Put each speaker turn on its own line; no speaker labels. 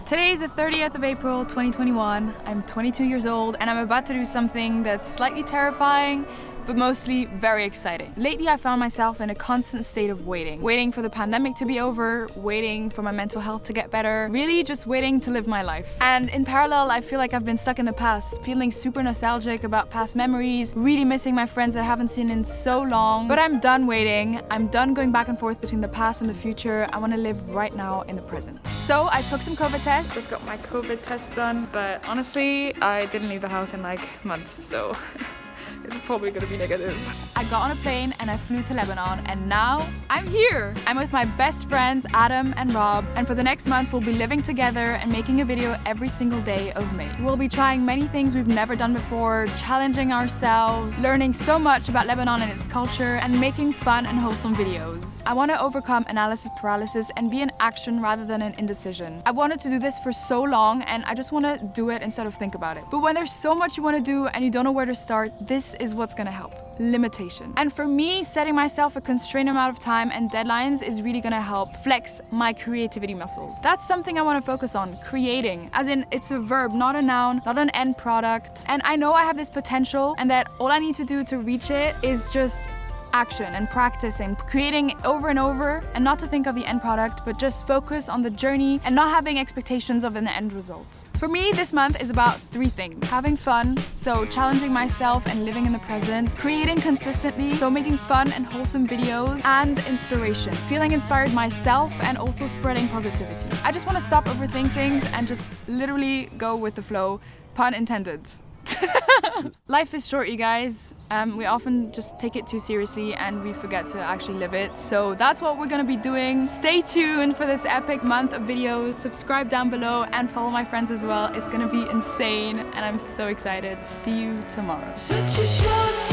Today is the 30th of April, 2021. I'm 22 years old and I'm about to do something that's slightly terrifying, but mostly very exciting. Lately, I found myself in a constant state of waiting. Waiting for the pandemic to be over, waiting for my mental health to get better, really just waiting to live my life. And in parallel, I feel like I've been stuck in the past, feeling super nostalgic about past memories, really missing my friends that I haven't seen in so long. But I'm done waiting. I'm done going back and forth between the past and the future. I want to live right now in the present. So I took some COVID tests, just got my COVID test done, but honestly, I didn't leave the house in like months, so it's probably gonna be negative. I got on a plane and I flew to Lebanon, and now I'm here. I'm with my best friends, Adam and Rob, and for the next month we'll be living together and making a video every single day of May. We'll be trying many things we've never done before, challenging ourselves, learning so much about Lebanon and its culture, and making fun and wholesome videos. I want to overcome analysis paralysis and be in action rather than in indecision. I've wanted to do this for so long, and I just want to do it instead of think about it. But when there's so much you want to do and you don't know where to start, this is what's gonna help. Limitation. And for me, setting myself a constrained amount of time and deadlines is really gonna help flex my creativity muscles. That's something I wanna focus on, creating. As in, it's a verb, not a noun, not an end product. And I know I have this potential and that all I need to do to reach it is just action and practice and creating over and over, and not to think of the end product, but just focus on the journey and not having expectations of an end result. For me, this month is about 3 things. Having fun, so challenging myself and living in the present. Creating consistently, so making fun and wholesome videos. And inspiration, feeling inspired myself and also spreading positivity. I just want to stop overthinking things and just literally go with the flow, pun intended. Life is short, you guys. We often just take it too seriously and we forget to actually live it. So that's what we're gonna be doing. Stay tuned for this epic month of videos. Subscribe down below and follow my friends as well. It's gonna be insane and I'm so excited. See you tomorrow. Such a short